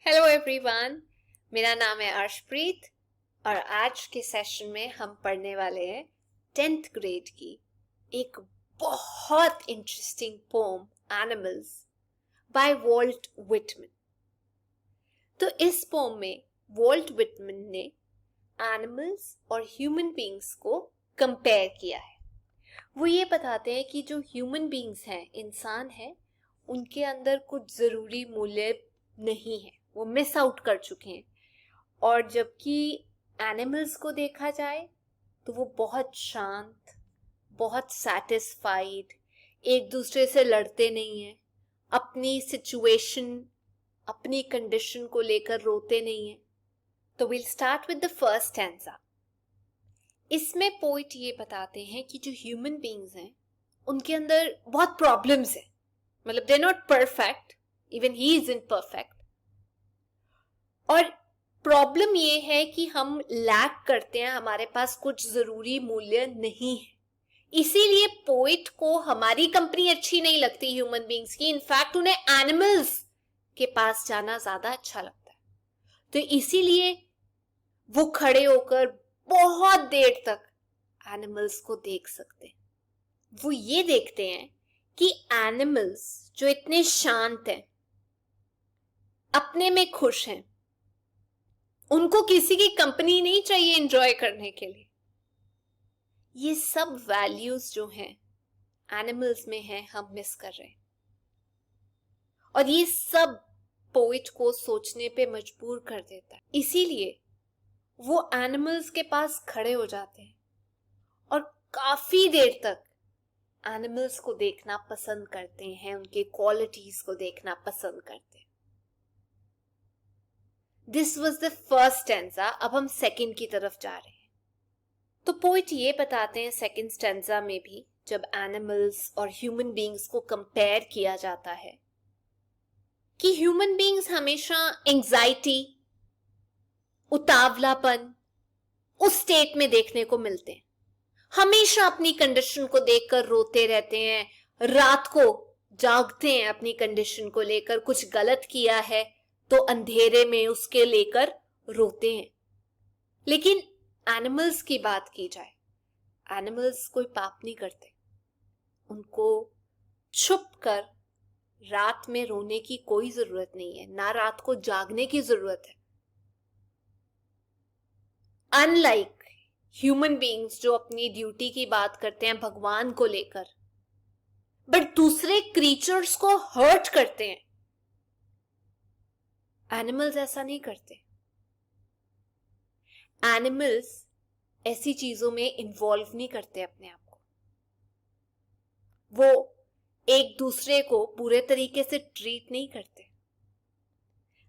Hello everyone, मेरा नाम है अर्शप्रीत और आज के सेशन में हम पढ़ने वाले हैं 10th ग्रेड की एक बहुत interesting poem animals by Walt Whitman. तो इस पोम में वॉल्ट विटमैन ने एनिमल्स और ह्यूमन बीइंग्स को कंपेयर किया है। वो ये बताते हैं कि जो ह्यूमन बीइंग्स हैं, इंसान हैं, उनके अंदर कुछ जरूरी मूल्य नहीं है, वो मिस आउट कर चुके हैं। और जबकि एनिमल्स को देखा जाए तो वो बहुत शांत, बहुत सैटिस्फाइड, एक दूसरे से लड़ते नहीं हैं, अपनी सिचुएशन, अपनी कंडीशन को लेकर रोते नहीं हैं। तो will start with the first stanza. इसमें पोइट ये बताते हैं कि जो ह्यूमन बीइंग्स हैं उनके अंदर बहुत प्रॉब्लम्स हैं, मतलब they not perfect, even he is in perfect. और प्रॉब्लम ये है कि हम लैक करते हैं, हमारे पास कुछ जरूरी मूल्य नहीं है। इसीलिए पोइट को हमारी कंपनी अच्छी नहीं लगती ह्यूमन बीइंग्स की, इनफैक्ट उन्हें एनिमल्स के पास जाना ज्यादा अच्छा लगता है। तो इसीलिए वो खड़े होकर बहुत देर तक एनिमल्स को देख सकते हैं। वो ये देखते हैं कि एनिमल्स जो इतने शांत हैं, अपने में खुश हैं, उनको किसी की कंपनी नहीं चाहिए एंजॉय करने के लिए। ये सब वैल्यूज जो हैं एनिमल्स में हैं, हम मिस कर रहे हैं। और ये सब पोइट को सोचने पे मजबूर कर देता है। इसीलिए वो एनिमल्स के पास खड़े हो जाते हैं और काफी देर तक एनिमल्स को देखना पसंद करते हैं, उनके क्वालिटीज को देखना पसंद करते हैं। This was the first stanza. अब हम सेकंड की तरफ जा रहे हैं। तो पोइट ये बताते हैं सेकंड स्टैंजा में भी, जब एनिमल्स और ह्यूमन बीइंग्स को कंपेयर किया जाता है, कि ह्यूमन बीइंग्स हमेशा एंजाइटी, उतावलापन उस स्टेट में देखने को मिलते हैं। हमेशा अपनी कंडीशन को देखकर रोते रहते हैं, रात को जागते हैं अपनी कंडीशन को लेकर, कुछ गलत किया है तो अंधेरे में उसके लेकर रोते हैं। लेकिन एनिमल्स की बात की जाए, एनिमल्स कोई पाप नहीं करते, उनको छुप कर रात में रोने की कोई जरूरत नहीं है, ना रात को जागने की जरूरत है। अनलाइक ह्यूमन बीइंग्स जो अपनी ड्यूटी की बात करते हैं भगवान को लेकर, बट दूसरे क्रीचर्स को हर्ट करते हैं, एनिमल्स ऐसा नहीं करते। एनिमल्स ऐसी चीजों में इन्वॉल्व नहीं करते अपने आप को। वो एक दूसरे को पूरे तरीके से ट्रीट नहीं करते।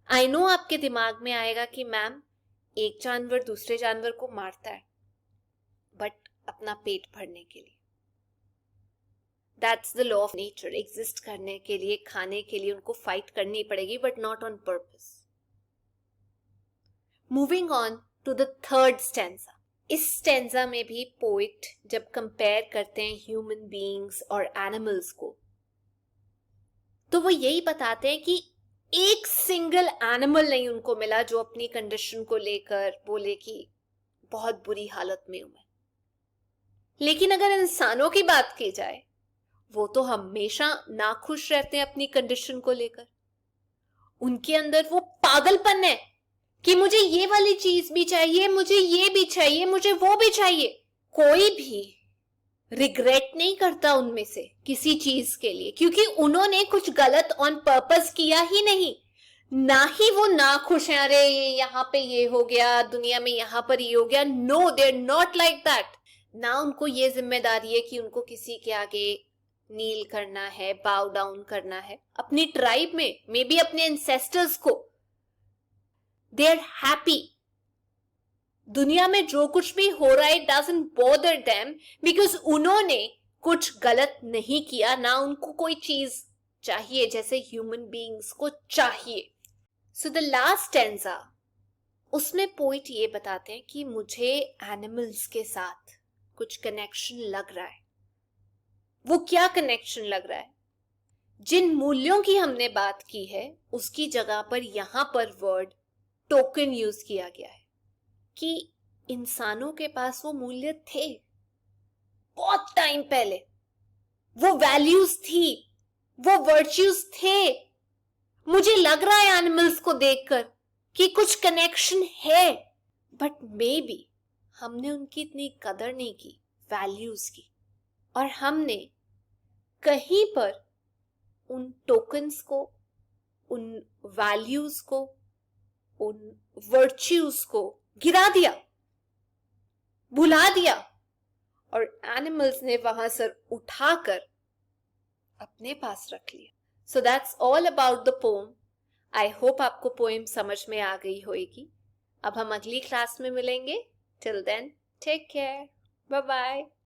आई नो आपके दिमाग में आएगा कि मैम, एक जानवर दूसरे जानवर को मारता है, बट अपना पेट भरने के लिए। That's the law of nature. Exist करने के लिए, खाने के लिए उनको फाइट करनी पड़ेगी, but not on purpose. Moving on to the third stanza. इस स्टैंजा में भी पोइट जब कंपेयर करते हैं ह्यूमन बीइंग्स और एनिमल्स को, तो वो यही बताते हैं कि एक सिंगल एनिमल नहीं उनको मिला जो अपनी कंडीशन को लेकर बोले कि बहुत बुरी हालत में हूं मैं। लेकिन अगर इंसानों की बात की जाए, वो तो हमेशा नाखुश रहते हैं अपनी कंडीशन को लेकर। उनके अंदर वो पागलपन है कि मुझे ये वाली चीज भी चाहिए, मुझे ये भी चाहिए, मुझे वो भी चाहिए। कोई भी रिग्रेट नहीं करता उनमें से किसी चीज के लिए, क्योंकि उन्होंने कुछ गलत ऑन पर्पस किया ही नहीं। ना ही वो नाखुश हैं, अरे यहाँ पे ये हो गया, दुनिया में यहाँ पर ये हो गया। No, they are not like that. ना उनको ये जिम्मेदारी है कि उनको किसी के आगे नील करना है, बाउ डाउन करना है। अपनी ट्राइब में, मे बी अपने एंसेस्टर्स को, दे आर हैप्पी। दुनिया में जो कुछ भी हो रहा है, डजंट बॉदर देम, बिकॉज उन्होंने कुछ गलत नहीं किया, ना उनको कोई चीज चाहिए जैसे ह्यूमन बीइंग्स को चाहिए। सो द लास्ट स्टैंजा, उसमें पोइट ये बताते हैं कि मुझे एनिमल्स के साथ कुछ कनेक्शन लग रहा है। वो क्या कनेक्शन लग रहा है? जिन मूल्यों की हमने बात की है उसकी जगह पर यहां पर वर्ड टोकन यूज किया गया है कि इंसानों के पास वो मूल्य थे बहुत टाइम पहले, वो वैल्यूज थी, वो वर्च्यूज थे। मुझे लग रहा है एनिमल्स को देखकर कि कुछ कनेक्शन है, बट मे बी हमने उनकी इतनी कदर नहीं की, वैल्यूज की, और हमने कहीं पर उन टोकन्स को, उन वैल्यूज को, उन वर्च्यूज को गिरा दिया, भुला दिया, और एनिमल्स ने वहां सर उठाकर अपने पास रख लिया। So that's all about the pome. I hope आपको पोएम समझ में आ गई होगी। अब हम अगली क्लास में मिलेंगे। Till then take care, bye bye.